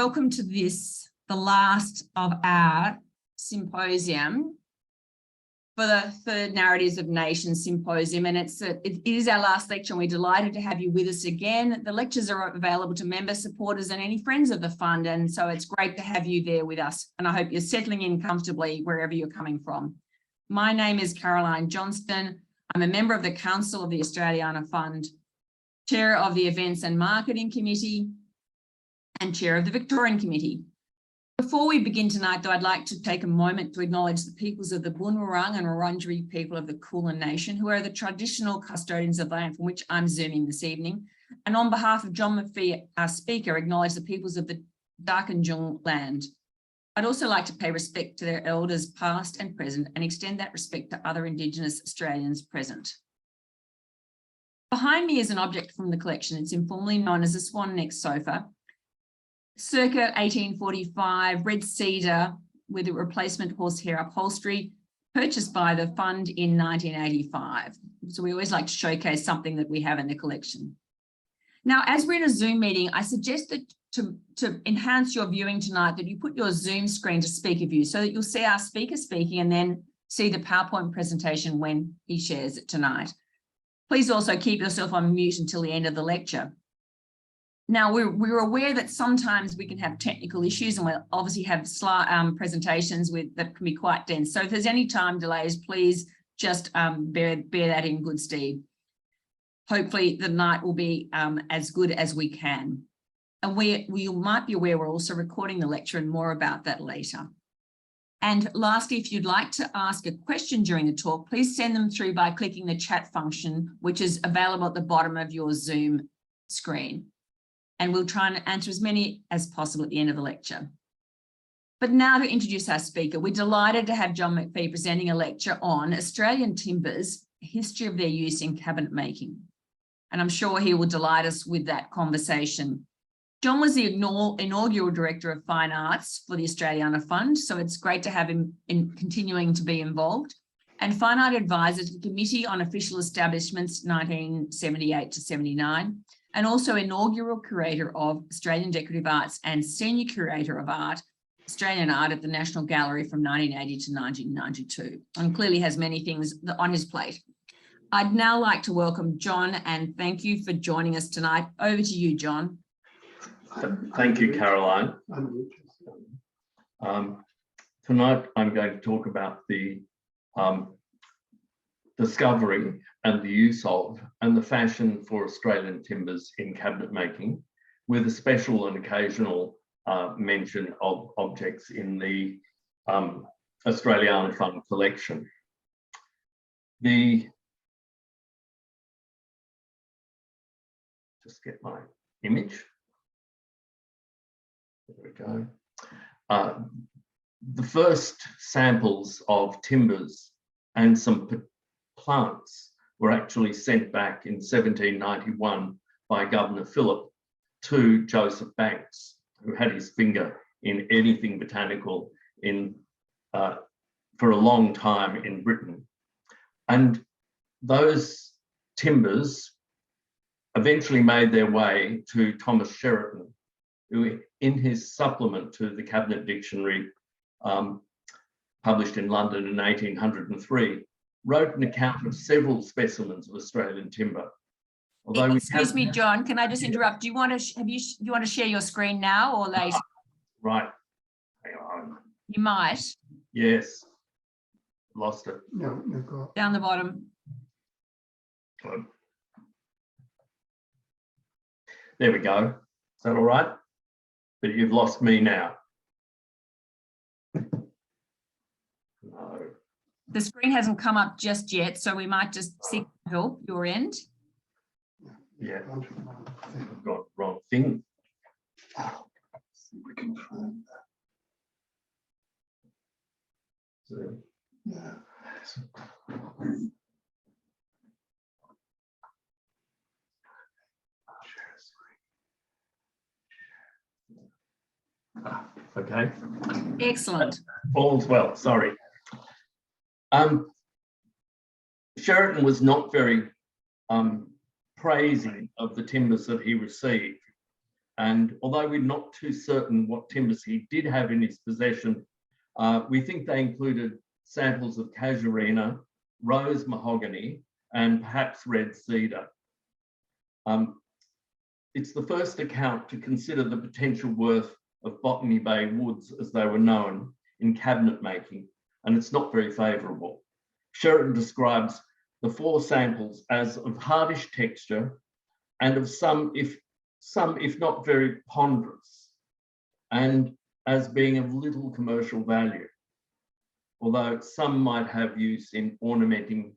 Welcome to this, the last of our symposium for the third Narratives of Nations Symposium. And it is our last lecture, and we're delighted to have you with us again. The lectures are available to members, supporters, and any friends of the fund. And so it's great to have you there with us. And I hope you're settling in comfortably wherever you're coming from. My name is Caroline Johnston. I'm a member of the Council of the Australiana Fund, Chair of the Events and Marketing Committee, and Chair of the Victorian Committee. Before we begin tonight, though, I'd like to take a moment to acknowledge the peoples of the Boonwurrung and Wurundjeri people of the Kulin Nation, who are the traditional custodians of the land from which I'm zooming this evening. And on behalf of John McPhee, our speaker, acknowledge the peoples of the Darkinjung land. I'd also like to pay respect to their elders past and present and extend that respect to other Indigenous Australians present. Behind me is an object from the collection. It's informally known as the Swan Neck sofa. Circa 1845, red cedar with a replacement horsehair upholstery, purchased by the fund in 1985. So we always like to showcase something that we have in the collection. Now, as we're in a Zoom meeting, I suggest that to enhance your viewing tonight, that you put your Zoom screen to speaker view so that you'll see our speaker speaking and then see the PowerPoint presentation when he shares it tonight. Please also keep yourself on mute until the end of the lecture. Now, we're aware that sometimes we can have technical issues, and we'll obviously have presentations that can be quite dense. So if there's any time delays, please just bear that in good stead. Hopefully the night will be as good as we can. And we might be aware we're also recording the lecture, and more about that later. And lastly, if you'd like to ask a question during the talk, please send them through by clicking the chat function, which is available at the bottom of your Zoom screen. And we'll try and answer as many as possible at the end of the lecture. But now to introduce our speaker, we're delighted to have John McPhee presenting a lecture on Australian timbers, a history of their use in cabinet making. And I'm sure he will delight us with that conversation. John was the inaugural Director of Fine Arts for the Australiana Fund, so it's great to have him in continuing to be involved, and Fine Art Advisor to the Committee on Official Establishments 1978 to 79, and also inaugural Curator of Australian Decorative Arts and Senior Curator of Art, Australian Art at the National Gallery from 1980 to 1992, and clearly has many things on his plate. I'd now like to welcome John, and thank you for joining us tonight. Over to you, John. Thank you, Caroline. Tonight I'm going to talk about the discovery and the use of and the fashion for Australian timbers in cabinet making, with a special and occasional mention of objects in the Australiana Fund collection. Just get my image. There we go. The first samples of timbers and some plants were actually sent back in 1791 by Governor Phillip to Joseph Banks, who had his finger in anything botanical for a long time in Britain. And those timbers eventually made their way to Thomas Sheraton, who in his supplement to the Cabinet Dictionary, published in London in 1803, wrote an account of several specimens of Australian timber. Although excuse me, John, can I just interrupt? Do you want to share your screen now or later? Right. Hang on. You might. Yes. Lost it. No, go down the bottom. Good. There we go. Is that all right? But you've lost me now. No. The screen hasn't come up just yet, so we might just seek help your end. Yeah, I've got the wrong thing. We can find that. So, Yeah. okay. Excellent. All's well, sorry. Sheraton was not very praising of the timbers that he received. And although we're not too certain what timbers he did have in his possession, we think they included samples of casuarina, rose mahogany, and perhaps red cedar. It's the first account to consider the potential worth of Botany Bay woods as they were known in cabinet making, and it's not very favourable. Sheridan describes the 4 samples as of hardish texture and of some, if not very ponderous, and as being of little commercial value, although some might have use in ornamenting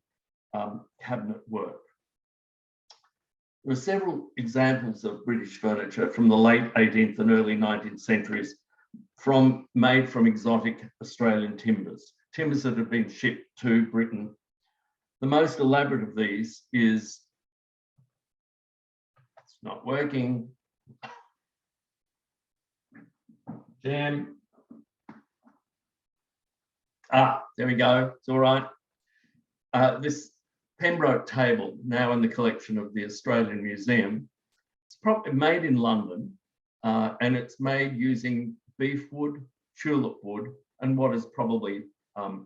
cabinet work. There are several examples of British furniture from the late 18th and early 19th centuries made from exotic Australian timbers that have been shipped to Britain. The most elaborate of these is, it's not working, jam. There we go, it's all right. This Pembroke table, now in the collection of the Australian Museum, it's probably made in London, and it's made using beef wood, tulip wood, and what is probably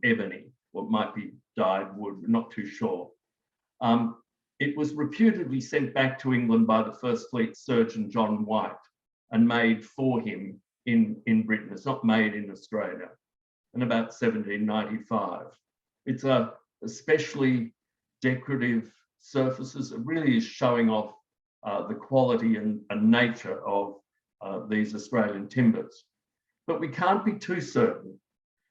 ebony, what might be dyed wood, we're not too sure. It was reputedly sent back to England by the First Fleet surgeon John White and made for him in Britain. It's not made in Australia, in about 1795. It's a especially decorative surfaces. It really is showing off the quality and nature of these Australian timbers. But we can't be too certain,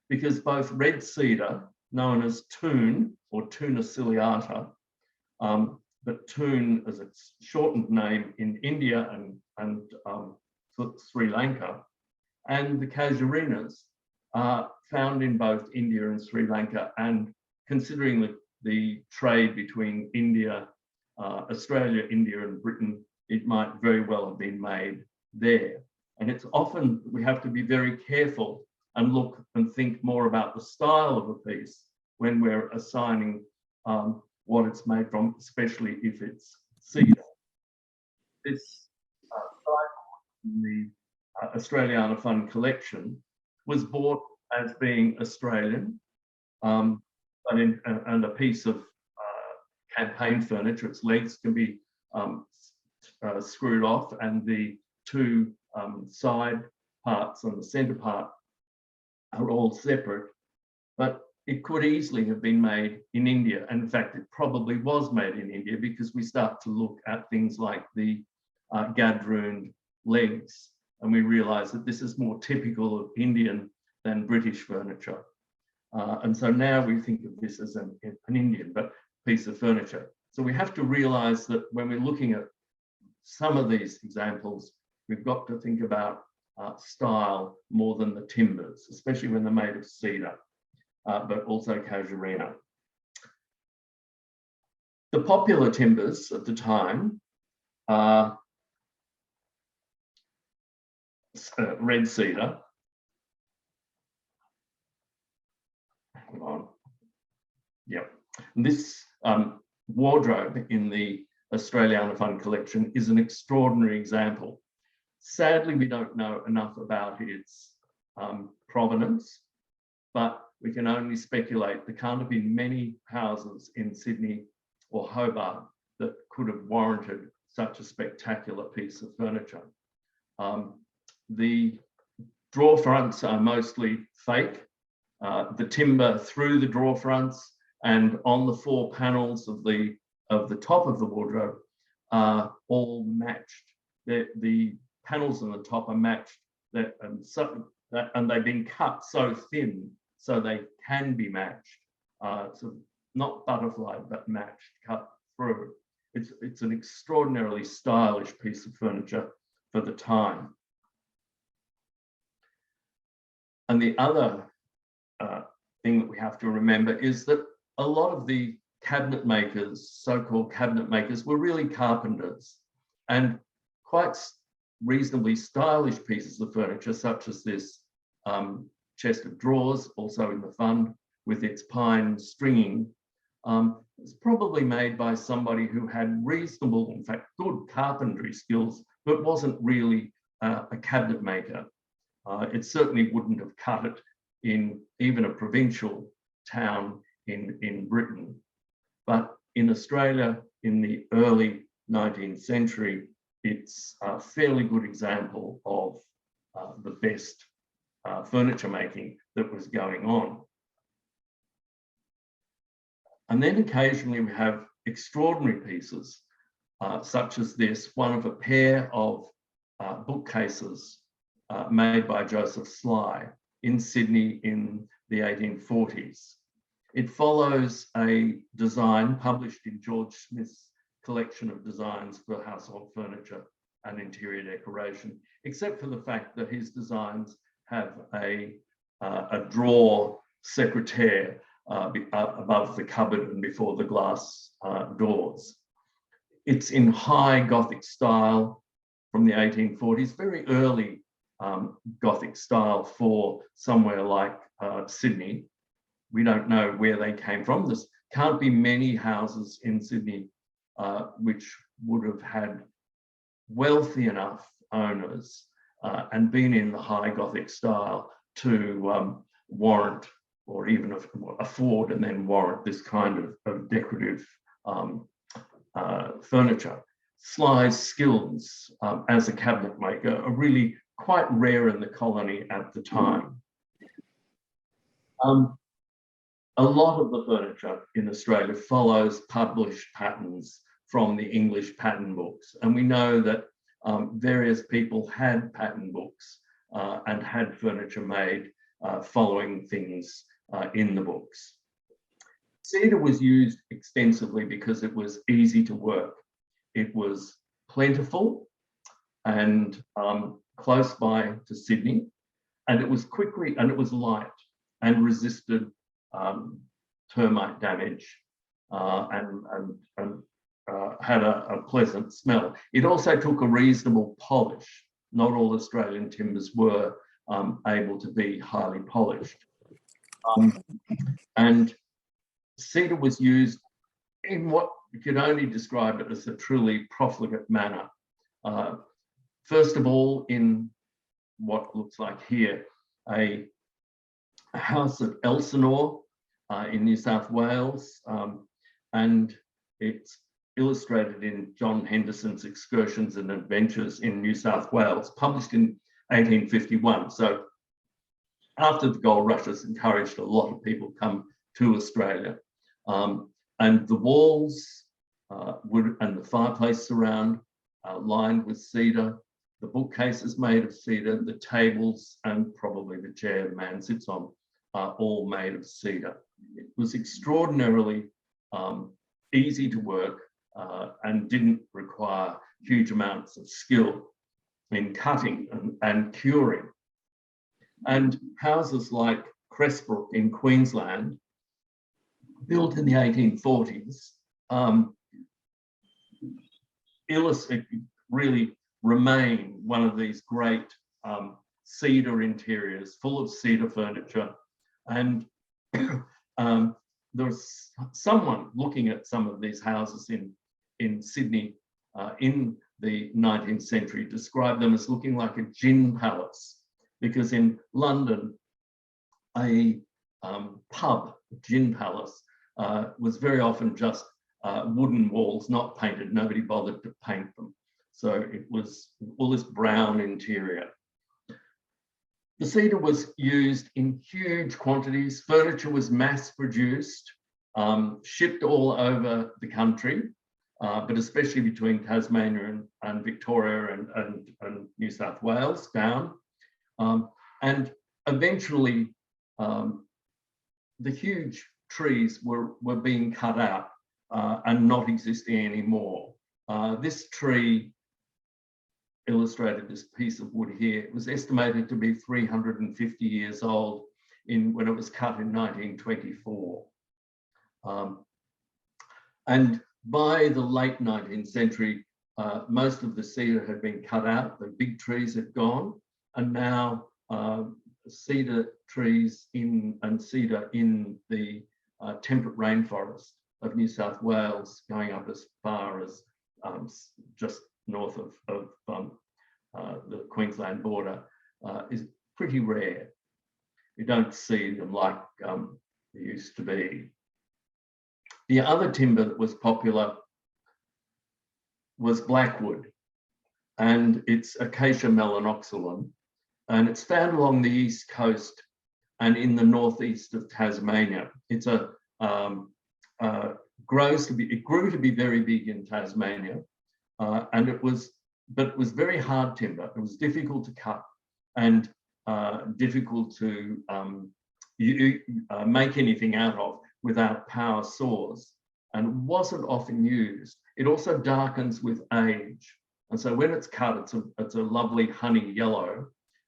because both red cedar, known as toon or Tuna ciliata, but toon as its shortened name in India and Sri Lanka, and the casuarinas are found in both India and Sri Lanka, and considering the trade between India, Australia, India and Britain, it might very well have been made there. And it's often, we have to be very careful and look and think more about the style of a piece when we're assigning what it's made from, especially if it's cedar. This in the Australiana Fund collection was bought as being Australian, and a piece of campaign furniture. Its legs can be screwed off, and the 2 side parts and the centre part are all separate. But it could easily have been made in India. And in fact, it probably was made in India, because we start to look at things like the gadrooned legs, and we realise that this is more typical of Indian than British furniture. And so now we think of this as an Indian piece of furniture. So we have to realise that when we're looking at some of these examples, we've got to think about style more than the timbers, especially when they're made of cedar, but also casuarina. The popular timbers at the time are red cedar. Hang on. Yep. And this wardrobe in the Australiana Fund collection is an extraordinary example. Sadly, we don't know enough about its provenance, but we can only speculate. There can't have been many houses in Sydney or Hobart that could have warranted such a spectacular piece of furniture. The drawer fronts are mostly fake. The timber through the drawer fronts and on the 4 panels of the top of the wardrobe are all matched. The panels on the top are matched, and they've been cut so thin so they can be matched. So not butterfly, but matched, cut through. It's an extraordinarily stylish piece of furniture for the time. And the other thing that we have to remember is that a lot of the cabinet makers, so-called cabinet makers, were really carpenters, and quite reasonably stylish pieces of furniture, such as this chest of drawers, also in the fund, with its pine stringing, was probably made by somebody who had reasonable, in fact, good carpentry skills, but wasn't really a cabinet maker. It certainly wouldn't have cut it in even a provincial town in Britain. But in Australia, in the early 19th century, it's a fairly good example of the best furniture making that was going on. And then occasionally we have extraordinary pieces, such as this, one of a pair of bookcases made by Joseph Sly in Sydney in the 1840s. It follows a design published in George Smith's collection of designs for household furniture and interior decoration, except for the fact that his designs have a drawer secretaire above the cupboard and before the glass doors. It's in high Gothic style from the 1840s, very early Gothic style for somewhere like Sydney. We don't know where they came from. There can't be many houses in Sydney which would have had wealthy enough owners and been in the high Gothic style to warrant or even afford and then warrant this kind of decorative furniture. Sly's skills as a cabinet maker are really quite rare in the colony at the time. A lot of the furniture in Australia follows published patterns from the English pattern books. And we know that various people had pattern books and had furniture made following things in the books. Cedar was used extensively because it was easy to work. It was plentiful and close by to Sydney, and it was light and resisted termite damage and had a pleasant smell. It also took a reasonable polish. Not all Australian timbers were able to be highly polished. And cedar was used in what you could only describe it as a truly profligate manner. First of all, in what looks like here, a house at Elsinore in New South Wales, and it's illustrated in John Henderson's Excursions and Adventures in New South Wales, published in 1851. So after the gold rushes encouraged a lot of people come to Australia. And the walls and the fireplace surround lined with cedar. The bookcase is made of cedar. The tables and probably the chair the man sits on are all made of cedar. It was extraordinarily easy to work and didn't require huge amounts of skill in cutting and curing. And houses like Cressbrook in Queensland, built in the 1840s, really remain one of these great cedar interiors, full of cedar furniture. And there's someone looking at some of these houses in Sydney in the 19th century described them as looking like a gin palace, because in London, a pub, gin palace, was very often just wooden walls, not painted. Nobody bothered to paint them. So it was all this brown interior. The cedar was used in huge quantities. Furniture was mass produced, shipped all over the country, but especially between Tasmania and Victoria and New South Wales down. And eventually, the huge trees were being cut out and not existing anymore. This tree illustrated this piece of wood here. It was estimated to be 350 years old when it was cut in 1924. And by the late 19th century, most of the cedar had been cut out, the big trees had gone, and now cedar trees and cedar in the temperate rainforest of New South Wales, going up as far as just north of the Queensland border is pretty rare. You don't see them like they used to be. The other timber that was popular was blackwood, and it's Acacia melanoxylon, and it's found along the east coast and in the northeast of Tasmania. It's a it grew to be very big in Tasmania, and it was very hard timber. It was difficult to cut and difficult to make anything out of without power saws, and wasn't often used. It also darkens with age, and so when it's cut, it's a lovely honey yellow,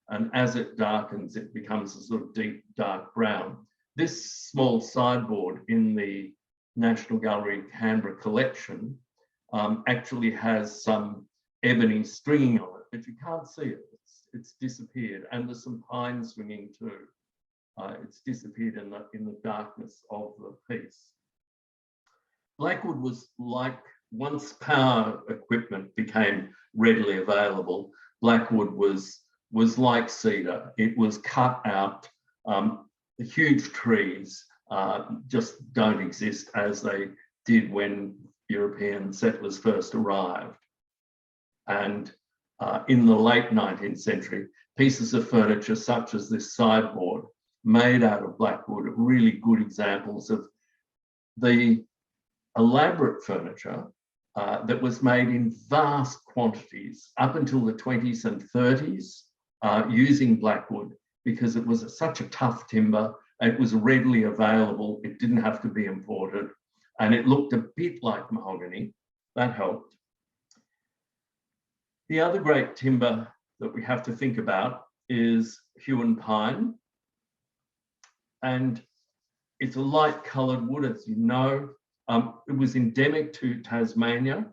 and as it darkens, it becomes a sort of deep dark brown. This small sideboard in the National Gallery Canberra collection actually has some ebony stringing on it, but you can't see it. It's disappeared, and there's some pine swinging too. It's disappeared in the darkness of the piece. Blackwood was like, once power equipment became readily available, blackwood was like cedar. It was cut out. The huge trees just don't exist as they did when European settlers first arrived. And in the late 19th century, pieces of furniture such as this sideboard made out of blackwood are really good examples of the elaborate furniture that was made in vast quantities up until the 20s and 30s using blackwood, because it was such a tough timber. It was readily available. It didn't have to be imported, and it looked a bit like mahogany. That helped. The other great timber that we have to think about is huon pine, and it's a light coloured wood, as you know. It was endemic to Tasmania,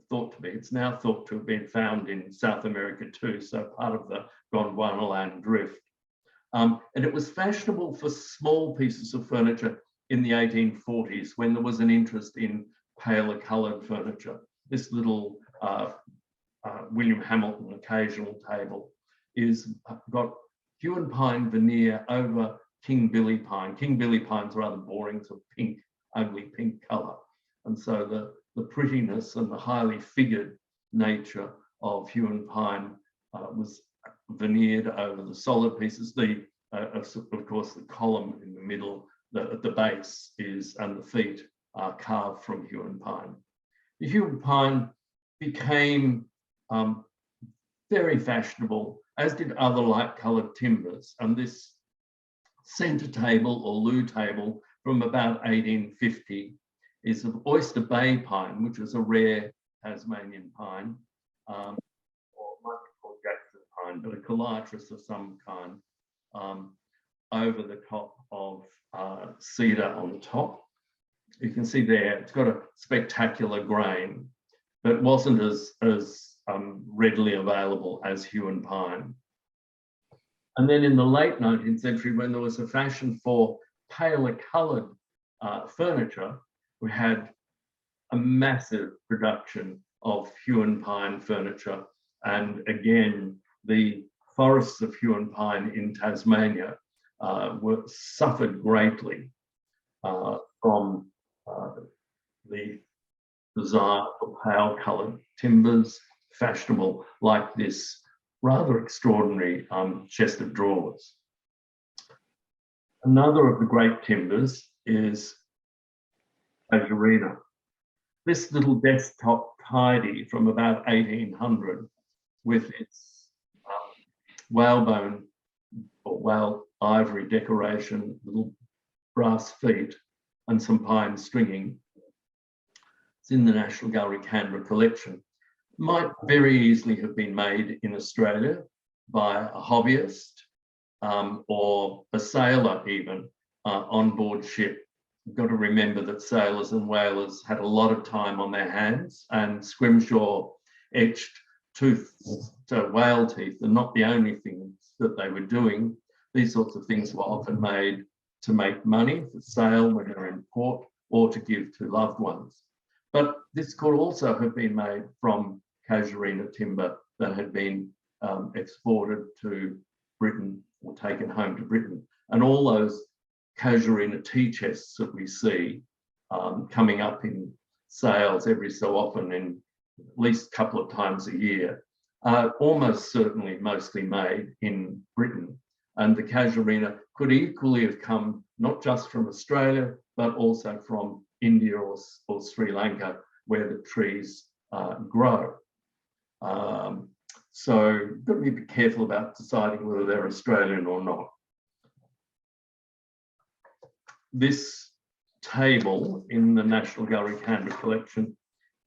thought to be. It's now thought to have been found in South America too, so part of the Gondwanaland drift. And it was fashionable for small pieces of furniture in the 1840s, when there was an interest in paler coloured furniture. This little William Hamilton occasional table is got huon pine veneer over King Billy pine. King Billy pine's rather boring, sort of pink, ugly pink colour. And so the prettiness and the highly figured nature of huon pine was veneered over the solid pieces. Of course, the column in the middle, at the base is, and the feet are carved from huon pine. The huon pine became very fashionable, as did other light coloured timbers. And this centre table or loo table from about 1850 is of Oyster Bay pine, which is a rare Tasmanian pine, or might be called Jackson pine, but a coliatrus of some kind, over the top of cedar on the top. You can see there, it's got a spectacular grain, but wasn't as readily available as huon pine. And then in the late 19th century, when there was a fashion for paler coloured furniture, we had a massive production of huon pine furniture. And again, the forests of huon pine in Tasmania suffered greatly from the desire for pale coloured timbers, fashionable like this rather extraordinary chest of drawers. Another of the great timbers is Curator. This little desktop tidy from about 1800 with its whalebone or whale ivory decoration, little brass feet and some pine stringing. It's in the National Gallery Canberra collection. Might very easily have been made in Australia by a hobbyist or a sailor even on board ship. You've got to remember that sailors and whalers had a lot of time on their hands, and scrimshaw etched whale teeth are not the only things that they were doing. These sorts of things were often made to make money for sale when they're in port or to give to loved ones. But this could also have been made from casuarina timber that had been exported to Britain or taken home to Britain. And all those casuarina tea chests that we see coming up in sales every so often, in at least a couple of times a year, are almost certainly mostly made in Britain. And the casuarina could equally have come not just from Australia, but also from India or Sri Lanka, where the trees grow. So you've got to be careful about deciding whether they're Australian or not. This table in the National Gallery Canberra collection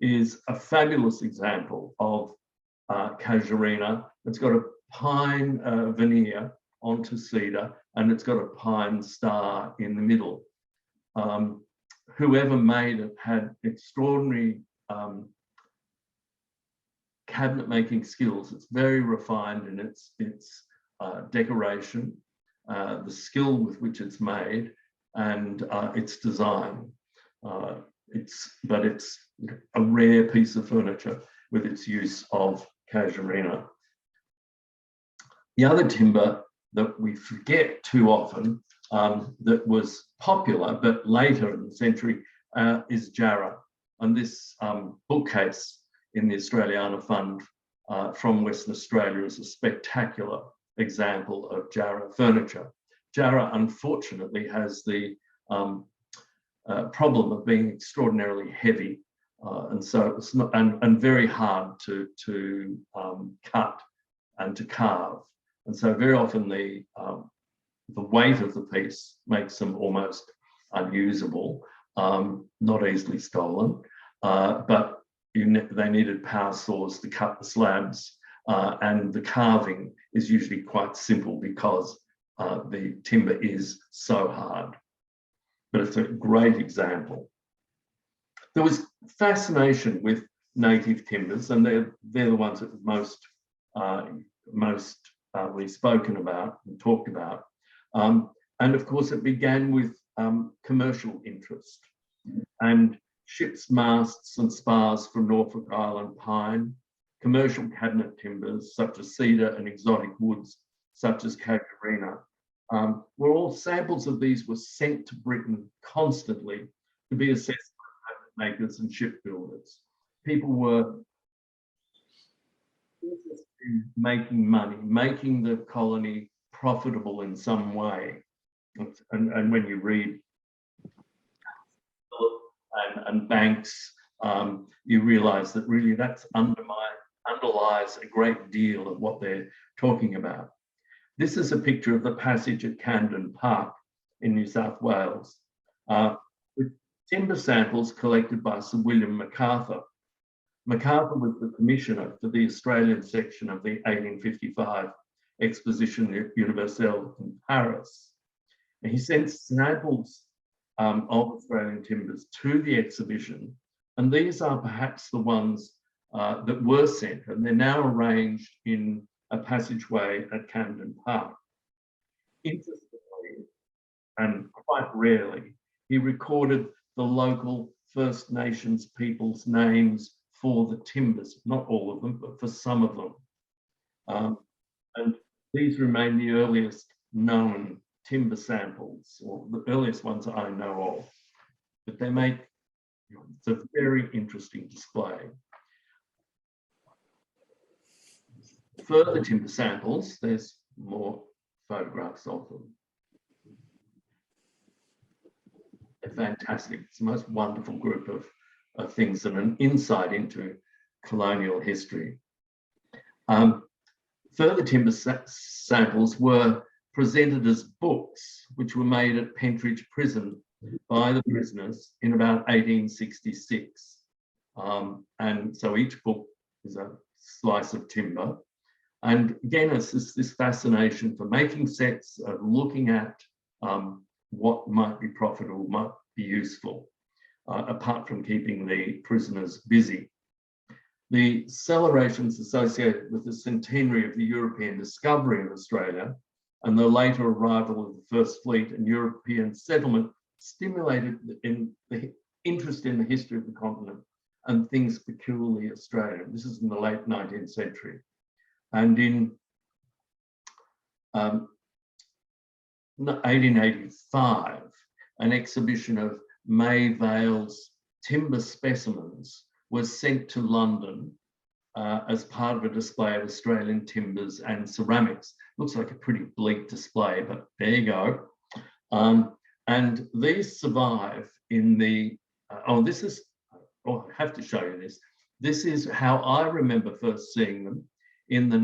is a fabulous example of casuarina. It's got a pine veneer onto cedar, and it's got a pine star in the middle. Whoever made it had extraordinary cabinet making skills. It's very refined in its decoration, the skill with which it's made, and its design. But it's a rare piece of furniture with its use of casuarina. The other timber that we forget too often that was popular, but later in the century, is jarrah. And this bookcase in the Australiana Fund from Western Australia is a spectacular example of jarrah furniture. Jarrah, unfortunately, has the problem of being extraordinarily heavy, and so it's not and very hard to cut and to carve. And so very often the weight of the piece makes them almost unusable, not easily stolen, but they needed power saws to cut the slabs, and the carving is usually quite simple because the timber is so hard. But it's a great example. There was fascination with native timbers, and they're the ones that are most spoken about and talked about. And of course, it began with commercial interest, and ships' masts and spars from Norfolk Island pine, commercial cabinet timbers such as cedar, and exotic woods such as casuarina. Were all samples of these were sent to Britain constantly to be assessed by cabinet makers and shipbuilders. People were interested in making money, making the colony profitable in some way. And when you read and Banks, you realise that really that underlies a great deal of what they're talking about. This is a picture of the passage at Camden Park in New South Wales, with timber samples collected by Sir William MacArthur. MacArthur was the commissioner for the Australian section of the 1855 Exposition Universelle in Paris. And he sent samples of Australian timbers to the exhibition, and these are perhaps the ones that were sent, and they're now arranged in a passageway at Camden Park. Interestingly, and quite rarely, he recorded the local First Nations people's names for the timbers, not all of them, but for some of them. And these remain the earliest known timber samples, or the earliest ones I know of. But they make, it's a very interesting display. Further timber samples, there's more photographs of them. They're fantastic. It's the most wonderful group of things and an insight into colonial history. Further timber samples were presented as books, which were made at Pentridge Prison by the prisoners in about 1866. And so each book is a slice of timber. And again, it's this fascination for making sets, looking at what might be profitable, might be useful, apart from keeping the prisoners busy. The celebrations associated with the centenary of the European discovery of Australia and the later arrival of the First Fleet and European settlement stimulated the interest in the history of the continent and things peculiarly Australian. This is in the late 19th century. And in 1885, an exhibition of Mayvale's timber specimens was sent to London as part of a display of Australian timbers and ceramics. Looks like a pretty bleak display, but there you go. And these survive in the, I have to show you this. This is how I remember first seeing them in the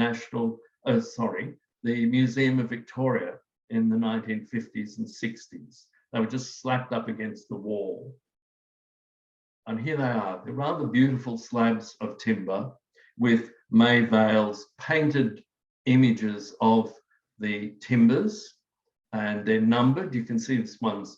the Museum of Victoria in the 1950s and 60s. They were just slapped up against the wall. And here they are. They're rather beautiful slabs of timber with Mayvale's painted images of the timbers, and they're numbered. You can see this one's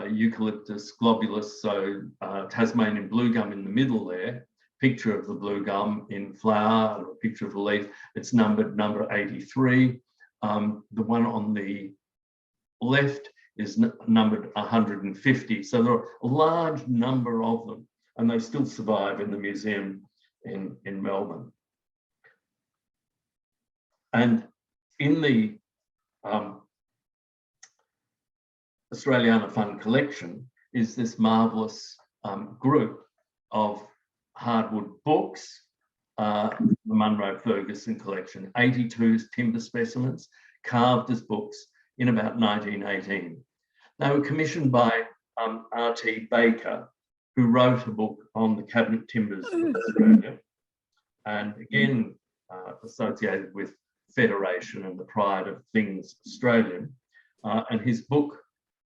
Eucalyptus globulus, so Tasmanian blue gum in the middle there, picture of the blue gum in flower, or a picture of a leaf. It's numbered number 83. The one on the left is numbered 150. So there are a large number of them, and they still survive in the museum in Melbourne. And in the Australiana Fund collection is this marvellous group of hardwood books, the Munro Ferguson collection, 82 timber specimens carved as books in about 1918. They were commissioned by R.T. Baker, who wrote a book on the cabinet timbers of Australia, and again associated with Federation and the pride of things Australian. And his book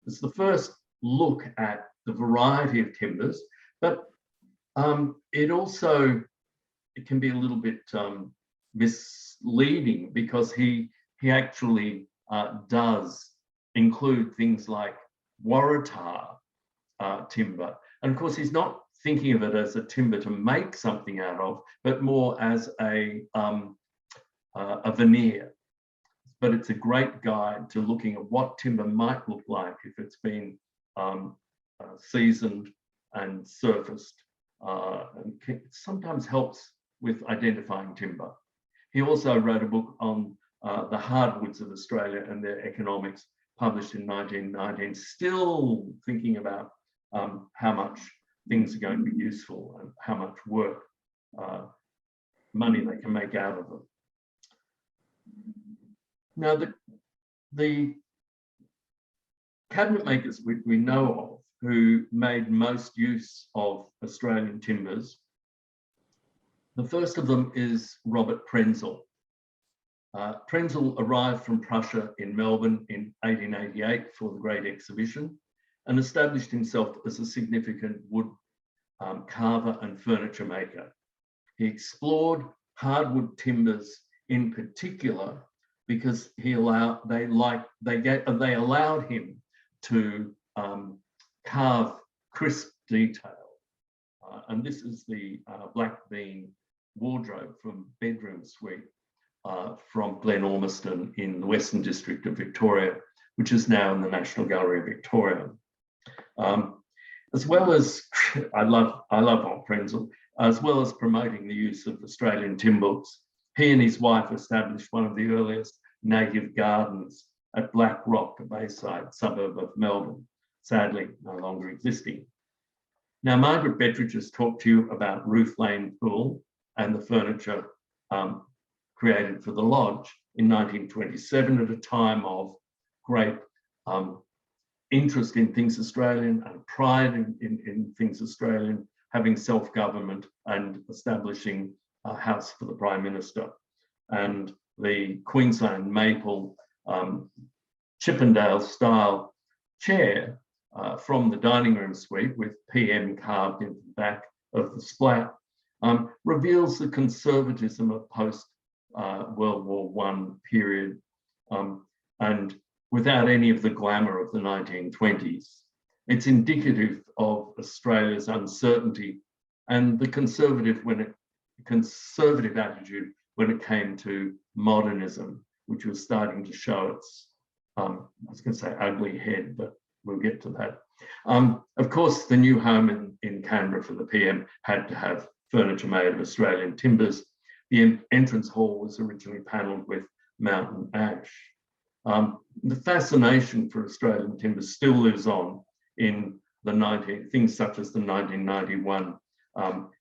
is the first look at the variety of timbers, but it can be a little bit misleading, because he actually does include things like Waratah timber. And of course, he's not thinking of it as a timber to make something out of, but more as a veneer. But it's a great guide to looking at what timber might look like if it's been seasoned and surfaced. And sometimes helps with identifying timber. He also wrote a book on the hardwoods of Australia and their economics, published in 1919, still thinking about how much things are going to be useful and how much work, money they can make out of them. Now, the cabinet makers we know of who made most use of Australian timbers, the first of them is Robert Prenzel. Prenzel arrived from Prussia in Melbourne in 1888 for the Great Exhibition and established himself as a significant wood carver and furniture maker. He explored hardwood timbers in particular because they allowed him to carve crisp detail. And this is the Black Bean wardrobe from Bedroom Suite from Glen Ormiston in the Western District of Victoria, which is now in the National Gallery of Victoria. As well as, I love Old Prenzel, as well as promoting the use of Australian timbers, he and his wife established one of the earliest native gardens at Black Rock, a bayside suburb of Melbourne, sadly no longer existing. Now, Margaret Bettridge has talked to you about Ruth Lane Pool and the furniture created for the lodge in 1927 at a time of great interest in things Australian and pride in things Australian, having self-government and establishing a house for the Prime Minister. And the Queensland maple Chippendale style chair from the dining room suite with PM carved into the back of the splat reveals the conservatism of post World War I period, and without any of the glamour of the 1920s. It's indicative of Australia's uncertainty and the conservative attitude when it came to modernism, which was starting to show its, I was going to say ugly head, but we'll get to that. Of course, the new home in Canberra for the PM had to have furniture made of Australian timbers. The entrance hall was originally panelled with mountain ash. The fascination for Australian timbers still lives on in the things such as the 1991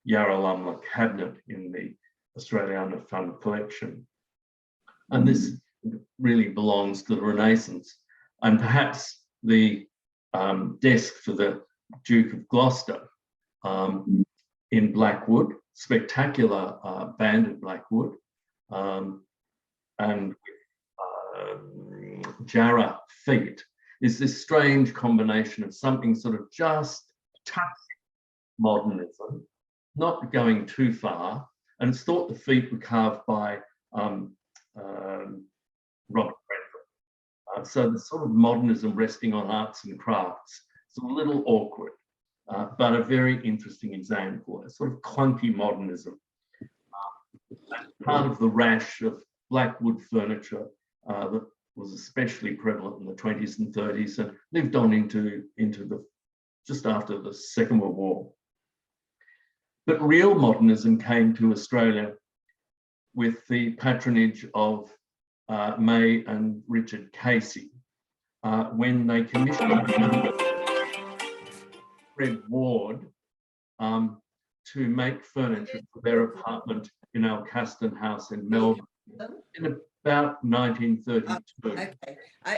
Yarralumla cabinet in the Australiana Fund collection. And this really belongs to the Renaissance. And perhaps the desk for the Duke of Gloucester in blackwood, spectacular banded blackwood, and Jarrah feet, is this strange combination of something sort of just touching modernism, not going too far. And it's thought the feet were carved by Robert Redford. So the sort of modernism resting on arts and crafts is a little awkward, but a very interesting example, a sort of clunky modernism. Part of the rash of blackwood furniture that was especially prevalent in the 20s and 30s and lived on into the just after the Second World War. But real modernism came to Australia with the patronage of May and Richard Casey when they commissioned Fred Ward to make furniture for their apartment in Alcaston House in Melbourne in about 1932. Okay,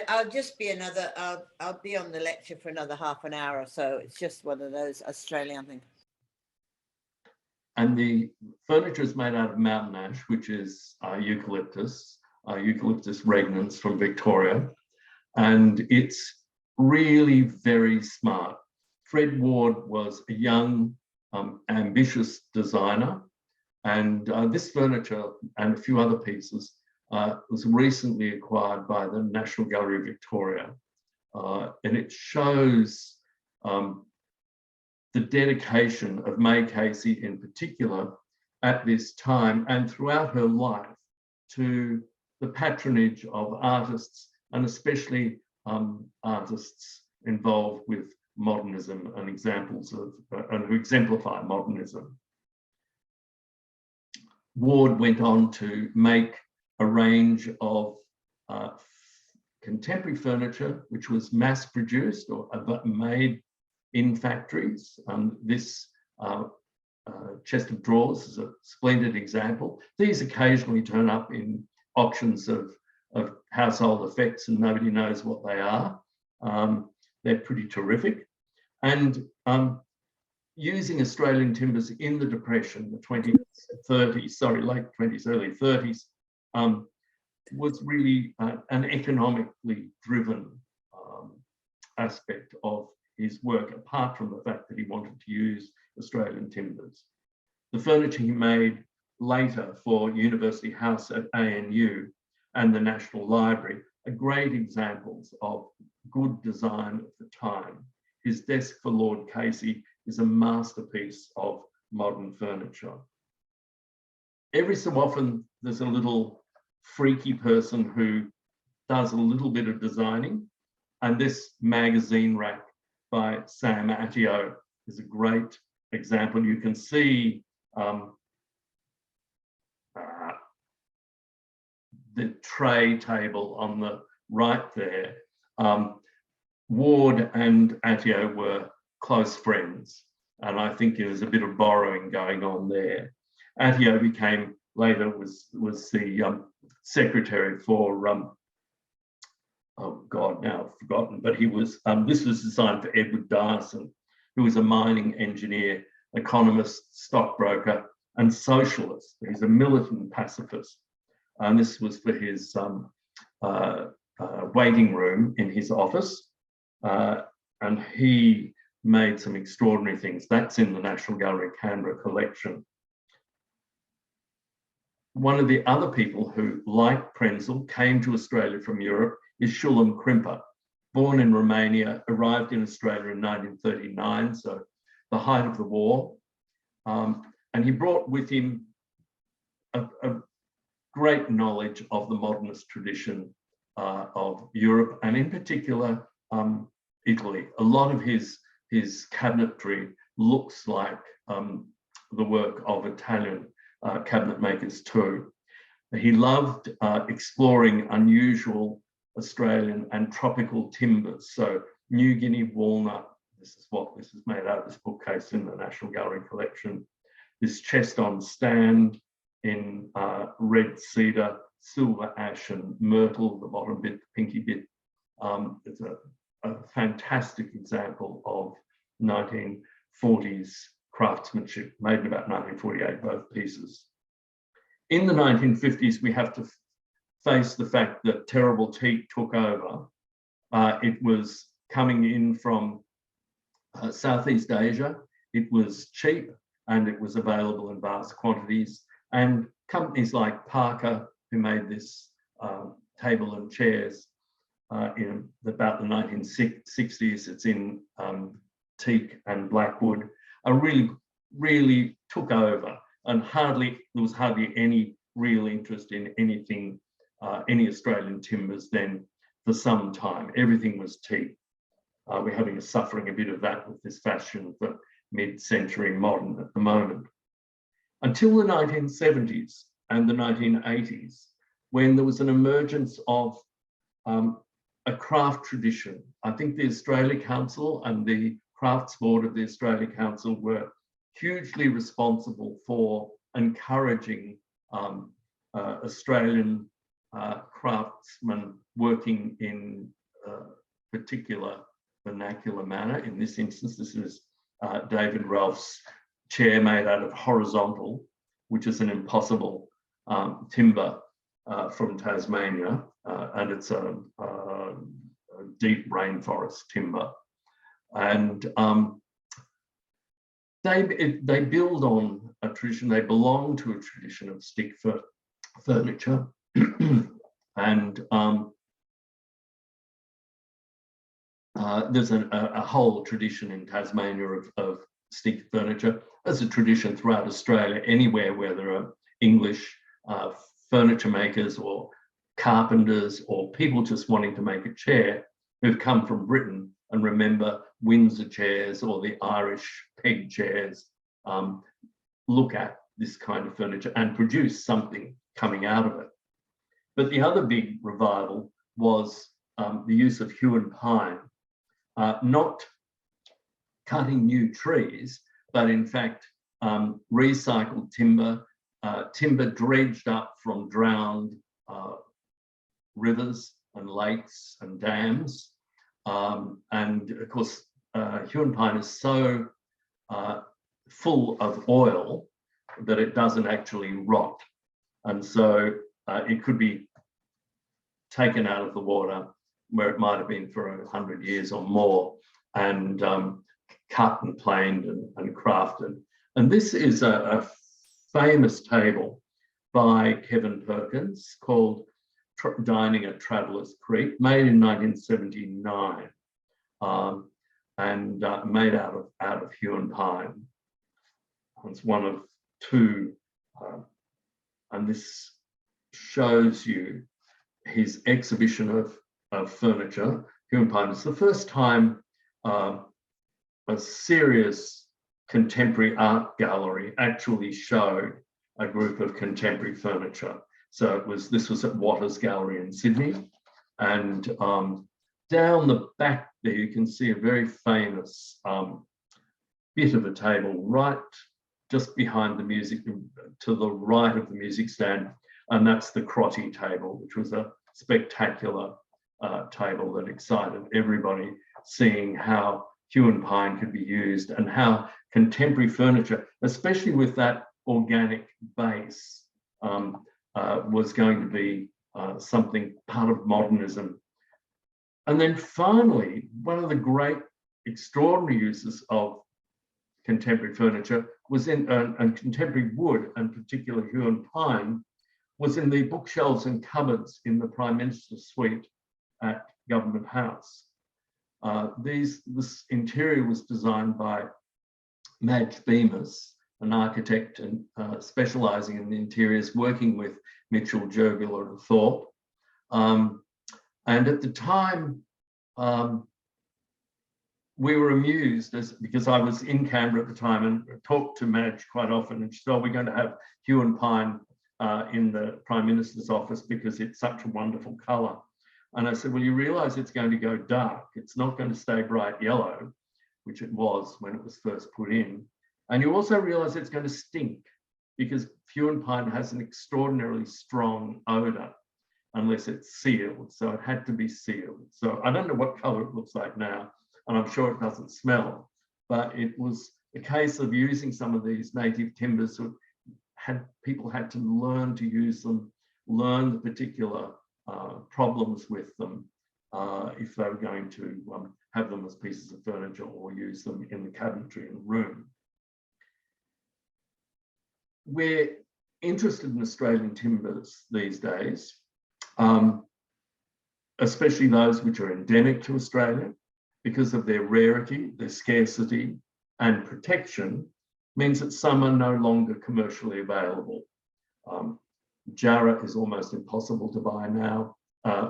I'll just be I'll be on the lecture for another half an hour or so. It's just one of those Australian things. And the furniture is made out of mountain ash, which is eucalyptus regnans from Victoria. And it's really very smart. Fred Ward was a young, ambitious designer. And this furniture and a few other pieces was recently acquired by the National Gallery of Victoria. And it shows the dedication of May Casey in particular at this time and throughout her life to the patronage of artists, and especially artists involved with modernism and examples of and who exemplify modernism. Ward went on to make a range of contemporary furniture, which was mass produced or made in factories. This chest of drawers is a splendid example. These occasionally turn up in auctions of household effects and nobody knows what they are. They're pretty terrific. And using Australian timbers in the Depression, the 20s, 30s, sorry, late 20s, early 30s, was really an economically driven aspect of his work, apart from the fact that he wanted to use Australian timbers. The furniture he made later for University House at ANU and the National Library are great examples of good design of the time. His desk for Lord Casey is a masterpiece of modern furniture. Every so often, there's a little freaky person who does a little bit of designing, and this magazine rack by Sam Attio is a great example. You can see the tray table on the right there. Ward and Attio were close friends, and I think there was a bit of borrowing going on there. Attio became later was the secretary for oh God, now I've forgotten, but he was this was designed for Edward Darson, who was a mining engineer, economist, stockbroker, and socialist. He's a militant pacifist, and this was for his waiting room in his office, and he made some extraordinary things. That's in the National Gallery of Canberra collection. One of the other people who, like Prenzel, came to Australia from Europe is Shulam Krimper. Born in Romania, arrived in Australia in 1939, so the height of the war. And he brought with him a great knowledge of the modernist tradition of Europe, and in particular, Italy. A lot of his cabinetry looks like the work of Italian cabinet makers too. He loved exploring unusual Australian and tropical timbers. So New Guinea walnut, this is what this is made out of, this bookcase in the National Gallery collection. This chest on stand in red cedar, silver ash and myrtle, the bottom bit, the pinky bit. It's a fantastic example of 1940s craftsmanship, made in about 1948, both pieces. In the 1950s, we have to face the fact that terrible teak took over. It was coming in from Southeast Asia. It was cheap and it was available in vast quantities. And companies like Parker, who made this table and chairs in about the 1960s, it's in teak and blackwood, really took over, and there was hardly any real interest in anything, any Australian timbers then for some time. Everything was teak. We're suffering a bit of that with this fashion for mid-century modern at the moment. Until the 1970s and the 1980s, when there was an emergence of a craft tradition. I think the Australia Council and the Crafts Board of the Australia Council were hugely responsible for encouraging Australian craftsmen working in a particular vernacular manner. In this instance, this is David Ralph's chair made out of horizontal, which is an impossible timber from Tasmania, and it's a deep rainforest timber. And they build on a tradition, they belong to a tradition of stick furniture. And there's a whole tradition in Tasmania of stick furniture. There's a tradition throughout Australia, anywhere where there are English furniture makers or carpenters or people just wanting to make a chair who've come from Britain and remember Windsor chairs or the Irish peg chairs, look at this kind of furniture and produce something coming out of it. But the other big revival was the use of hew and pine, not cutting new trees, but in fact recycled timber, timber dredged up from drowned rivers and lakes and dams. And of course, hew and pine is so full of oil that it doesn't actually rot. And so it could be taken out of the water where it might have been for 100 years or more, and cut and planed and crafted. And this is a famous table by Kevin Perkins called Dining at Traveller's Creek, made in 1979, and made out of hew and pine. It's one of two, and this shows you his exhibition of furniture, hew and pine. It's the first time a serious contemporary art gallery actually showed a group of contemporary furniture. So this was at Waters Gallery in Sydney, and down the back there you can see a very famous bit of a table right just behind the music, to the right of the music stand, and that's the Crotty table, which was a spectacular table that excited everybody, seeing how hew and pine could be used and how contemporary furniture, especially with that organic base, was going to be something part of modernism. And then finally, one of the great extraordinary uses of contemporary furniture was in and contemporary wood, and particularly hew and pine, was in the bookshelves and cupboards in the Prime Minister's suite at Government House. This interior was designed by Madge Bemis, an architect and specialising in the interiors, working with Mitchell, Jurgular and Thorpe. And at the time, we were amused because I was in Canberra at the time and talked to Madge quite often, and she said, oh, we're going to have hue and pine in the Prime Minister's office because it's such a wonderful colour. And I said, well, you realise it's going to go dark. It's not going to stay bright yellow, which it was when it was first put in. And you also realise it's going to stink because hue and pine has an extraordinarily strong odour unless it's sealed. So it had to be sealed. So I don't know what colour it looks like now, and I'm sure it doesn't smell, but it was a case of using some of these native timbers that people had to learn to use them, learn the particular problems with them if they were going to have them as pieces of furniture or use them in the cabinetry in the room. We're interested in Australian timbers these days, especially those which are endemic to Australia, because of their rarity, their scarcity and protection, means that some are no longer commercially available. Jarrah is almost impossible to buy now.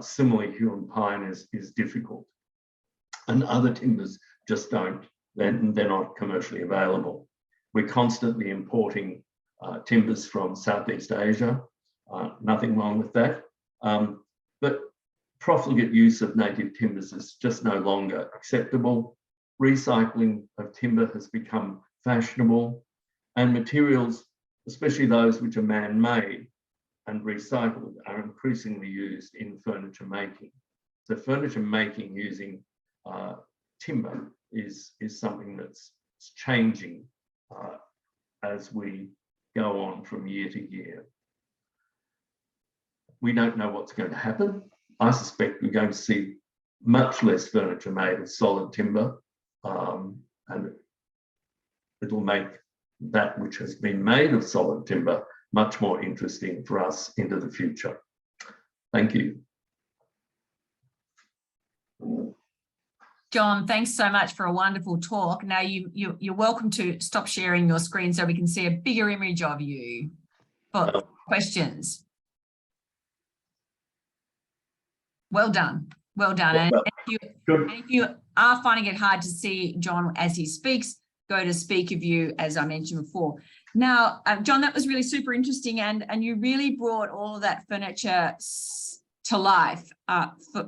Similarly, hue and pine is difficult. And other timbers just don't, they're not commercially available. We're constantly importing timbers from Southeast Asia, nothing wrong with that. But profligate use of native timbers is just no longer acceptable. Recycling of timber has become fashionable, and materials, especially those which are man-made and recycled, are increasingly used in furniture making. So furniture making using timber is something that's changing as we go on from year to year. We don't know what's going to happen. I suspect we're going to see much less furniture made of solid timber, and it'll make that which has been made of solid timber much more interesting for us into the future. Thank you. John, thanks so much for a wonderful talk. Now you're welcome to stop sharing your screen so we can see a bigger image of you for questions. Well done. Well done. And if you are finding it hard to see John as he speaks, go to Speaker View, as I mentioned before. Now, John, that was really super interesting, and you really brought all of that furniture to life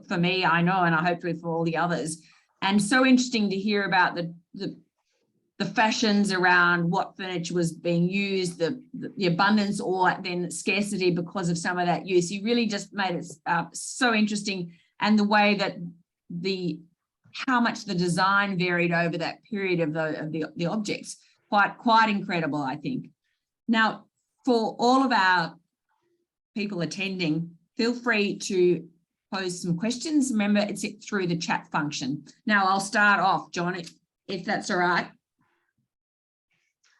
for me, I know, and I hopefully for all the others. And so interesting to hear about the fashions around what furniture was being used, the abundance or then scarcity because of some of that use. You really just made it so interesting, and the way that how much the design varied over that period of the objects. Quite incredible, I think. Now, for all of our people attending, feel free to pose some questions. Remember, it's through the chat function. Now, I'll start off, John, if that's all right.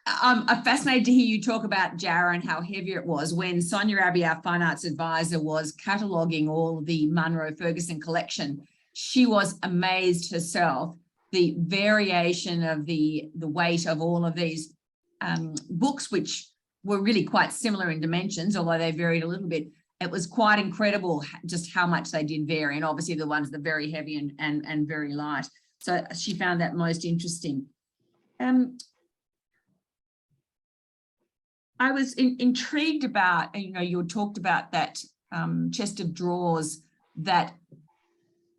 I'm fascinated to hear you talk about Jarrah and how heavy it was. When Sonia Abbey, our fine arts advisor, was cataloguing all the Munro Ferguson collection, she was amazed herself, the variation of the weight of all of these books, which were really quite similar in dimensions, although they varied a little bit. It was quite incredible just how much they did vary, and obviously the ones that are very heavy and very light. So she found that most interesting. I was intrigued about, you talked about that chest of drawers that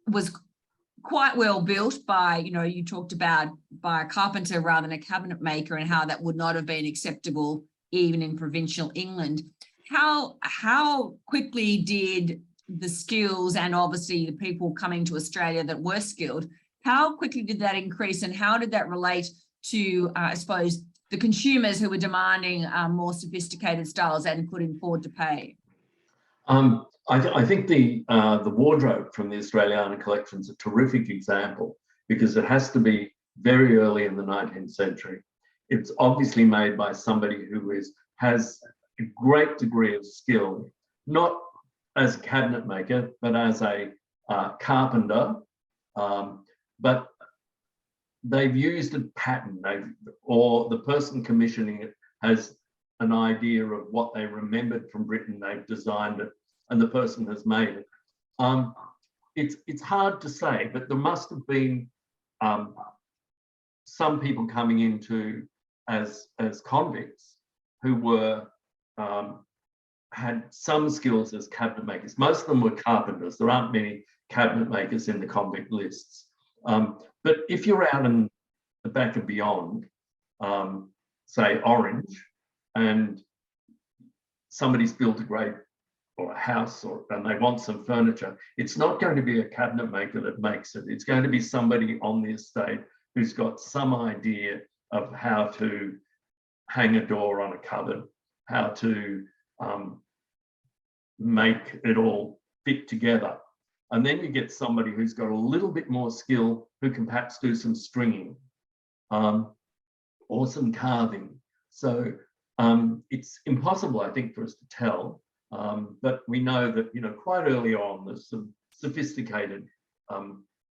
was quite well built by, you talked about by a carpenter rather than a cabinet maker, and how that would not have been acceptable even in provincial England. How quickly did the skills, and obviously the people coming to Australia that were skilled, how quickly did that increase, and how did that relate to, I suppose, the consumers who were demanding more sophisticated styles and couldn't afford to pay? I think the wardrobe from the Australiana collection is a terrific example, because it has to be very early in the 19th century. It's obviously made by somebody who has a great degree of skill, not as a cabinet maker, but as a carpenter. But they've used a pattern, or the person commissioning it has an idea of what they remembered from Britain, they've designed it, and the person has made it. It's hard to say, but there must have been some people coming into as convicts who were had some skills as cabinet makers. Most of them were carpenters. There aren't many cabinet makers in the convict lists. But if you're out in the back and beyond, say Orange, and somebody's built a great or a house and they want some furniture, it's not going to be a cabinet maker that makes it. It's going to be somebody on the estate who's got some idea of how to hang a door on a cupboard, how to make it all fit together. And then you get somebody who's got a little bit more skill who can perhaps do some stringing or some carving. So it's impossible, I think, for us to tell, but we know that, you know, quite early on, there's some sophisticated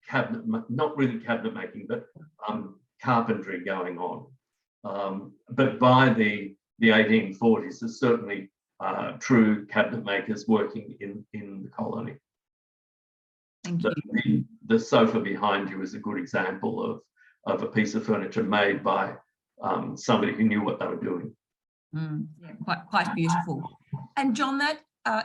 cabinet, not really cabinet making, but carpentry going on. But by the 1840s, there's certainly true cabinet makers working in the colony. Thank you. The sofa behind you is a good example of a piece of furniture made by somebody who knew what they were doing. Yeah, quite beautiful. And John, that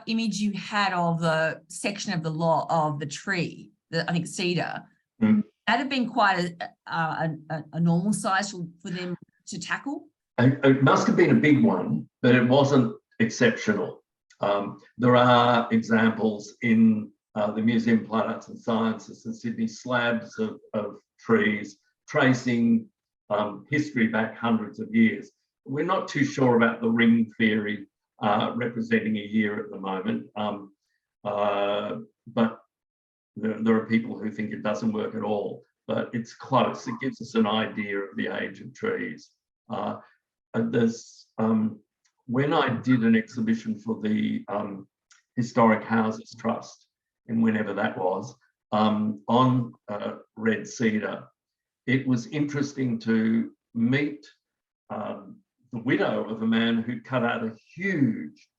image you had of the section of the lot of the tree, I think cedar, that had been quite a normal size for them to tackle. It must have been a big one, but it wasn't exceptional. There are examples in the Museum of Applied Arts and Sciences in Sydney, slabs of trees tracing history back hundreds of years. We're not too sure about the ring theory representing a year at the moment, but there are people who think it doesn't work at all, but it's close. It gives us an idea of the age of trees. And there's, when I did an exhibition for the Historic Houses Trust, and whenever that was, on red cedar, it was interesting to meet the widow of a man who cut out a huge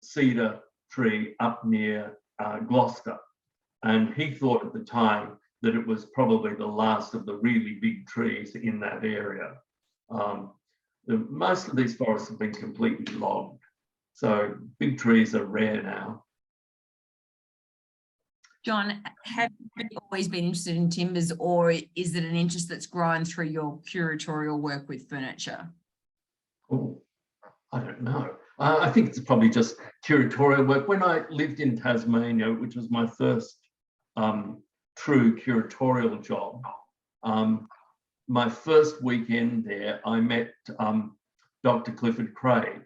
cedar tree up near Gloucester. And he thought at the time that it was probably the last of the really big trees in that area. Most of these forests have been completely logged, so big trees are rare now. John, have you always been interested in timbers, or is it an interest that's grown through your curatorial work with furniture? Oh, I don't know. I think it's probably just curatorial work. When I lived in Tasmania, which was my first true curatorial job, my first weekend there, I met Dr. Clifford Craig,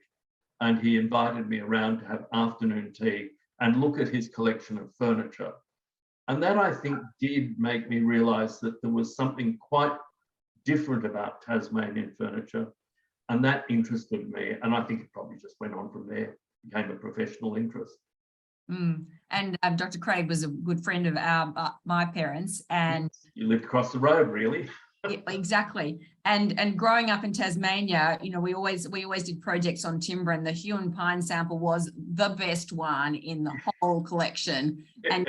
and he invited me around to have afternoon tea and look at his collection of furniture. And that, I think, did make me realise that there was something quite different about Tasmanian furniture, and that interested me. And I think it probably just went on from there, became a professional interest. And Dr. Craig was a good friend of my parents, and you lived across the road, really. Yeah, exactly. And growing up in Tasmania, you know, we always did projects on timber, and the Huon pine sample was the best one in the whole collection. And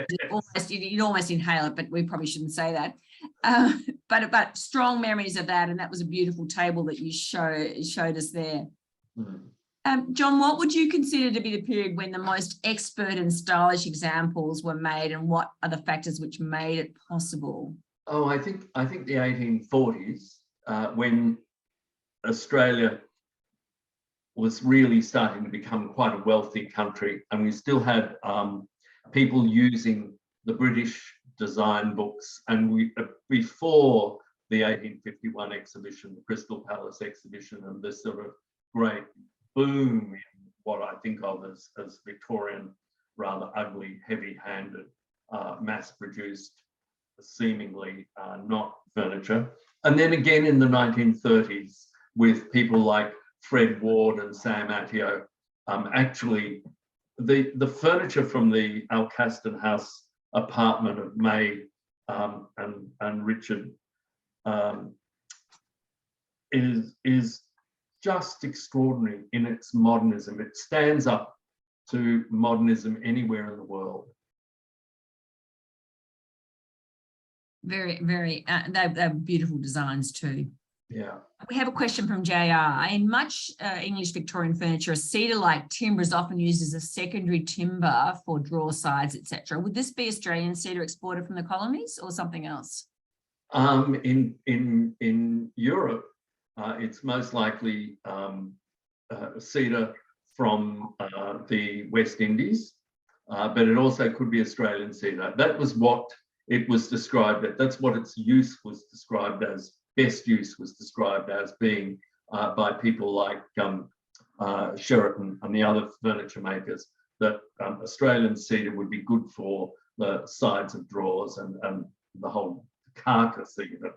you'd almost inhale it, but we probably shouldn't say that. But strong memories of that, and that was a beautiful table that you showed us there. John, what would you consider to be the period when the most expert and stylish examples were made, and what are the factors which made it possible? Oh, I think the 1840s, when Australia was really starting to become quite a wealthy country, and we still had people using the British design books. And we, before the 1851 exhibition, the Crystal Palace exhibition, and this sort of great boom in what I think of as Victorian, rather ugly, heavy-handed, mass-produced, seemingly not furniture. And then again in the 1930s with people like Fred Ward and Sam Attio, actually the furniture from the Alcaston House apartment of May and Richard is just extraordinary in its modernism. It stands up to modernism anywhere in the world. Very, very, they're beautiful designs too. Yeah. We have a question from JR. In much English Victorian furniture, cedar-like timber is often used as a secondary timber for drawer sides, etc. Would this be Australian cedar exported from the colonies or something else? In Europe, it's most likely cedar from the West Indies, but it also could be Australian cedar. That was what it was described as. That's what its use was described as. Best use was described as being by people like Sheraton and the other furniture makers, that Australian cedar would be good for the sides of drawers and the whole carcass even.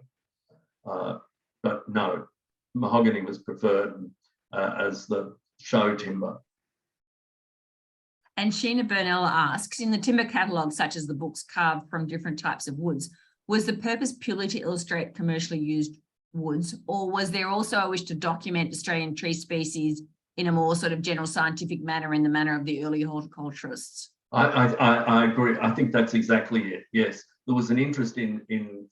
But no, mahogany was preferred as the show timber. And Sheena Burnell asks, in the timber catalogue, such as the books carved from different types of woods, was the purpose purely to illustrate commercially used woods, or was there also a wish to document Australian tree species in a more sort of general scientific manner, in the manner of the early horticulturists? I agree. I think that's exactly it. Yes, there was an interest in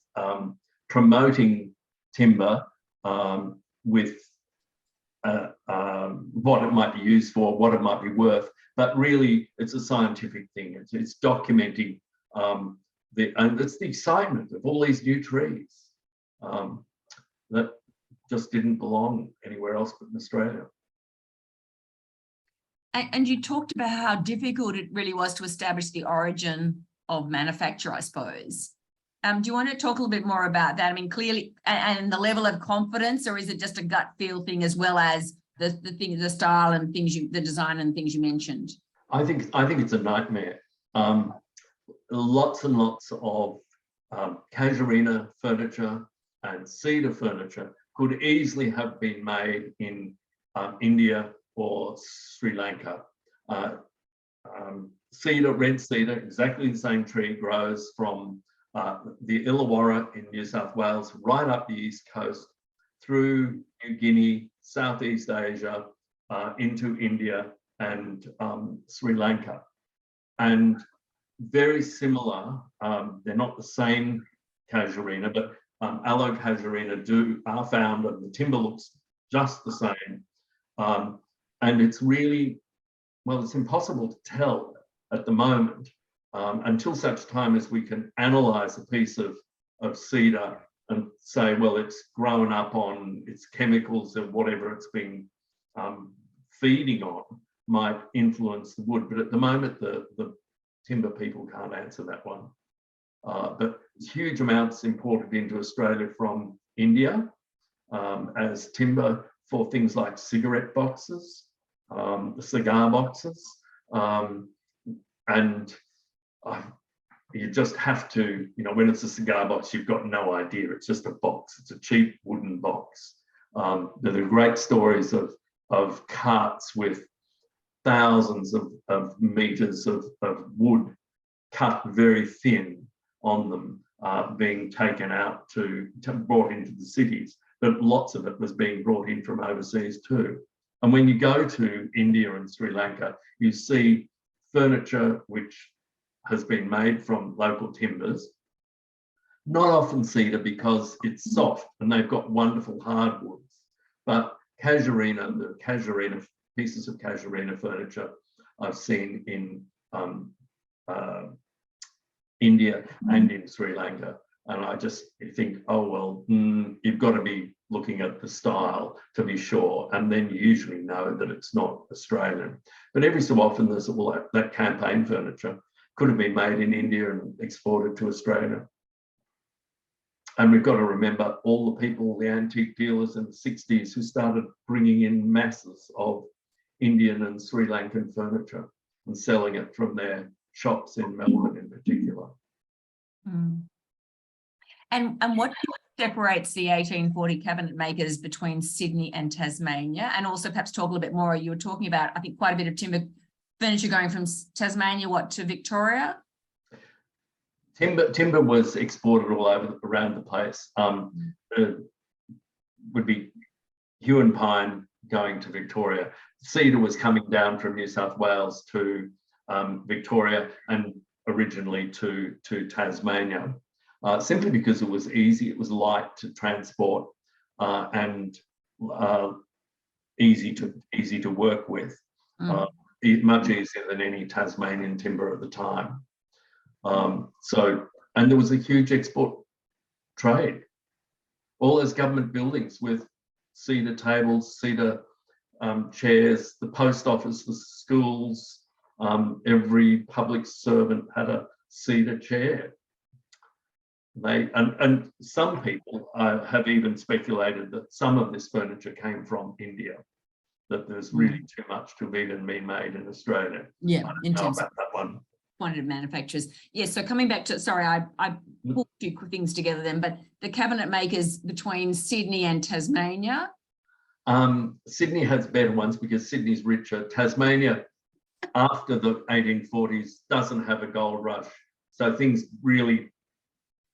promoting timber with what it might be used for, what it might be worth, but really it's a scientific thing. It's documenting and it's the excitement of all these new trees that just didn't belong anywhere else but in Australia. And you talked about how difficult it really was to establish the origin of manufacture, I suppose. Do you want to talk a little bit more about that? I mean, clearly, and the level of confidence, or is it just a gut feel thing, as well as the style and things, the design and things you mentioned? I think it's a nightmare. Lots and lots of casuarina furniture and cedar furniture could easily have been made in India or Sri Lanka. Cedar, red cedar, exactly the same tree, grows from the Illawarra in New South Wales right up the east coast through New Guinea, Southeast Asia, into India and Sri Lanka. And very similar, they're not the same casuarina, but aloe casuarina are found, and the timber looks just the same. And it's really, well, it's impossible to tell at the moment until such time as we can analyze a piece of cedar and say, well, it's grown up on its chemicals or whatever it's been feeding on might influence the wood. But at the moment, the timber people can't answer that one. But huge amounts imported into Australia from India as timber for things like cigarette boxes, cigar boxes, and you just have to, when it's a cigar box, you've got no idea. It's just a box. It's a cheap wooden box. There are great stories of carts with thousands of meters of wood cut very thin on them being taken out to brought into the cities, but lots of it was being brought in from overseas too. And when you go to India and Sri Lanka, you see furniture which has been made from local timbers, not often cedar because it's soft and they've got wonderful hardwoods, but casuarina, the casuarina, pieces of casuarina furniture I've seen in India and in Sri Lanka. And I just think, oh, well, you've got to be looking at the style to be sure. And then you usually know that it's not Australian. But every so often there's, well, that campaign furniture could have been made in India and exported to Australia. And we've got to remember all the people, the antique dealers in the 60s who started bringing in masses of Indian and Sri Lankan furniture and selling it from their shops in Melbourne in particular. Mm. And what separates the 1840 cabinet makers between Sydney and Tasmania? And also perhaps talk a little bit more, you were talking about, I think, quite a bit of timber furniture going from Tasmania, to Victoria? Timber was exported all around the place. It would be hue and pine going to Victoria. Cedar was coming down from New South Wales to Victoria and originally to Tasmania. simply because it was easy, it was light to transport, and easy to work with. Much easier than any Tasmanian timber at the time. And there was a huge export trade. All those government buildings with cedar tables, cedar chairs, the post office, the schools, every public servant had a cedar chair. And some people have even speculated that some of this furniture came from India, that there's really too much to have even been made in Australia. Yeah, I don't in know terms about of that one. quantity of manufacturers. Yeah, so coming back to, sorry, I pulled a few things together then, but the cabinet makers between Sydney and Tasmania. Sydney has better ones because Sydney's richer. Tasmania, after the 1840s, doesn't have a gold rush. So things really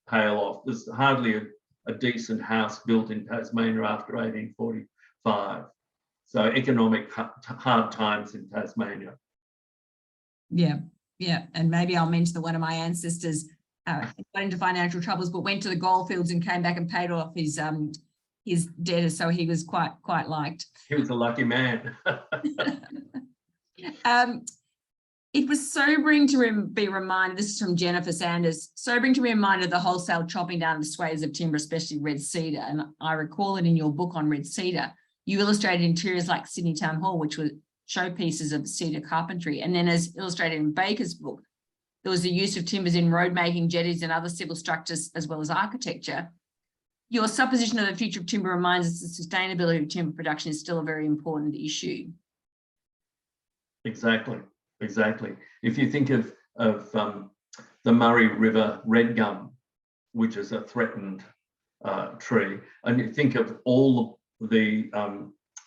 pale off. There's hardly a decent house built in Tasmania after 1845. So economic hard times in Tasmania. Yeah, yeah. And maybe I'll mention that one of my ancestors got into financial troubles, but went to the goldfields and came back and paid off his debtors. So he was quite liked. He was a lucky man. It was sobering to be reminded, this is from Jennifer Sanders, sobering to be reminded of the wholesale chopping down of swathes of timber, especially red cedar. And I recall it in your book on red cedar. You illustrated interiors like Sydney Town Hall, which were showpieces of cedar carpentry. And then as illustrated in Baker's book, there was the use of timbers in road making, jetties and other civil structures, as well as architecture. Your supposition of the future of timber reminds us that sustainability of timber production is still a very important issue. Exactly. If you think of the Murray River red gum, which is a threatened tree, and you think of all the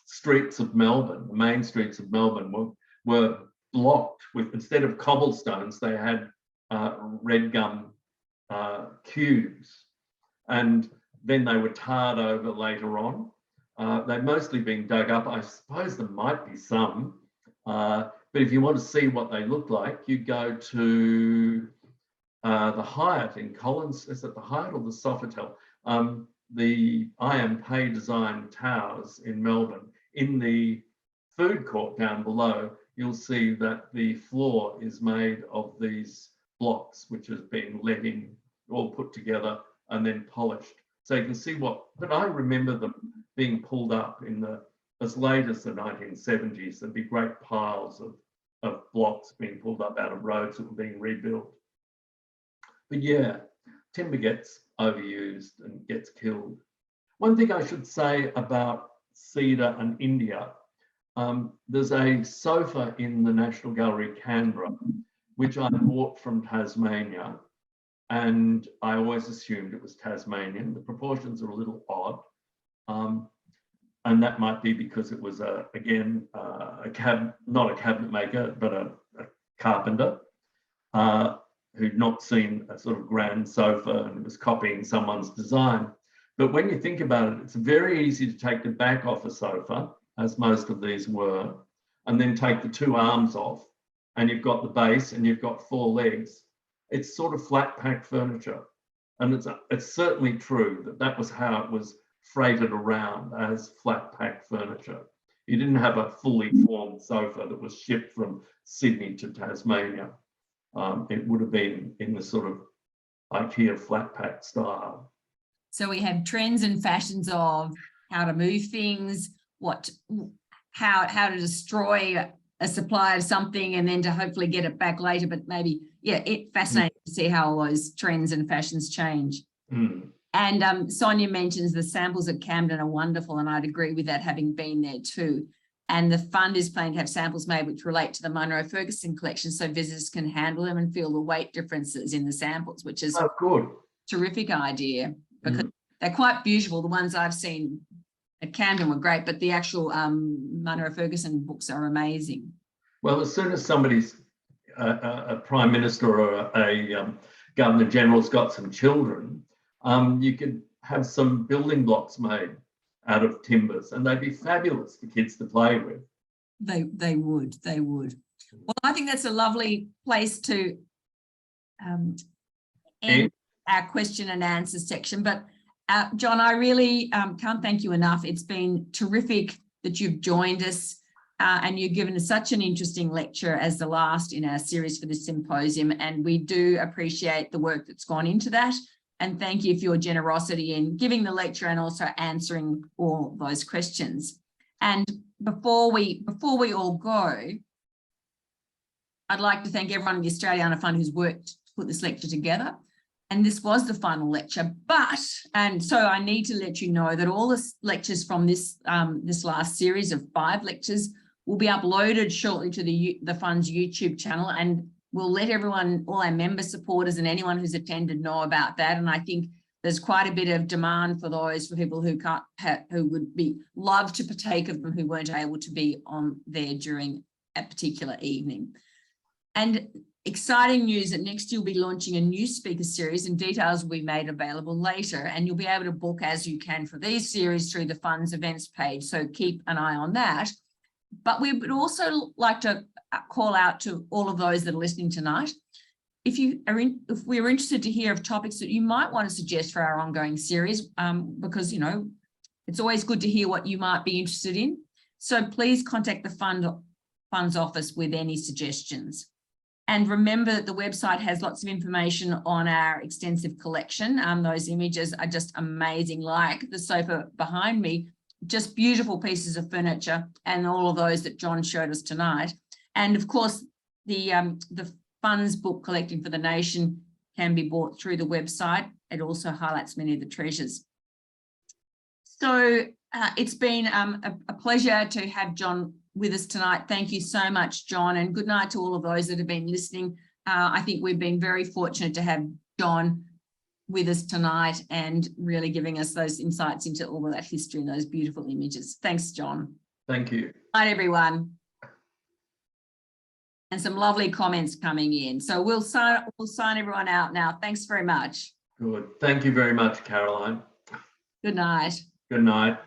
streets of Melbourne, the main streets of Melbourne were blocked with, instead of cobblestones, they had red gum cubes, and then they were tarred over later on. They've mostly been dug up. I suppose there might be some. But if you want to see what they look like, you go to the Hyatt in Collins. Is it the Hyatt or the Sofitel? The I Am Pay Design Towers in Melbourne. In the food court down below, you'll see that the floor is made of these blocks, which has been let in, all put together and then polished. So you can see but I remember them being pulled up in as late as the 1970s. There'd be great piles of blocks being pulled up out of roads that were being rebuilt. But yeah, timber gets overused and gets killed. One thing I should say about cedar and India, there's a sofa in the National Gallery, Canberra, which I bought from Tasmania, and I always assumed it was Tasmanian. The proportions are a little odd. And that might be because it was not a cabinet maker, but a carpenter who'd not seen a sort of grand sofa and was copying someone's design. But when you think about it, it's very easy to take the back off a sofa, as most of these were, and then take the two arms off, and you've got the base and you've got four legs. It's sort of flat pack furniture. And it's certainly true that was how it was freighted around, as flat pack furniture. You didn't have a fully formed sofa that was shipped from Sydney to Tasmania. It would have been in the sort of IKEA flat pack style. So we have trends and fashions of how to move things, how to destroy a supply of something and then to hopefully get it back later. But maybe, yeah, it's fascinating to see how all those trends and fashions change. And Sonia mentions the samples at Camden are wonderful, and I'd agree with that, having been there too. And the fund is planning to have samples made which relate to the Munro Ferguson collection, so visitors can handle them and feel the weight differences in the samples, which is a terrific idea, because they're quite beautiful. The ones I've seen at Camden were great, but the actual Munro Ferguson books are amazing. Well, as soon as somebody's a prime minister or a governor general's got some children, you could have some building blocks made out of timbers, and they'd be fabulous for kids to play with. They would. Well, I think that's a lovely place to end our question and answer section. But John, I really can't thank you enough. It's been terrific that you've joined us and you've given us such an interesting lecture as the last in our series for the symposium. And we do appreciate the work that's gone into that. And thank you for your generosity in giving the lecture and also answering all those questions. And before we all go, I'd like to thank everyone in the Australiana Fund who's worked to put this lecture together. And this was the final lecture, and so I need to let you know that all the lectures from this last series of 5 lectures will be uploaded shortly to the Fund's YouTube channel, and we'll let everyone, all our member supporters and anyone who's attended know about that. And I think there's quite a bit of demand for those, for people who can't, who would be love to partake of them, who weren't able to be on there during a particular evening. And exciting news that next you'll be launching a new speaker series, and details will be made available later, and you'll be able to book as you can for these series through the Fund's events page. So keep an eye on that. But we would also like to call out to all of those that are listening tonight. If we're interested to hear of topics that you might want to suggest for our ongoing series, because, you know, it's always good to hear what you might be interested in. So please contact the Fund's office with any suggestions. And remember that the website has lots of information on our extensive collection. Those images are just amazing, like the sofa behind me, just beautiful pieces of furniture, and all of those that John showed us tonight. And of course, the Fund's book Collecting for the Nation can be bought through the website. It also highlights many of the treasures. So it's been a pleasure to have John with us tonight. Thank you so much, John, and good night to all of those that have been listening. I think we've been very fortunate to have John with us tonight and really giving us those insights into all of that history and those beautiful images. Thanks, John. Thank you. Good night, everyone. And some lovely comments coming in. So we'll sign everyone out now. Thanks very much. Good. Thank you very much, Caroline. Good night. Good night.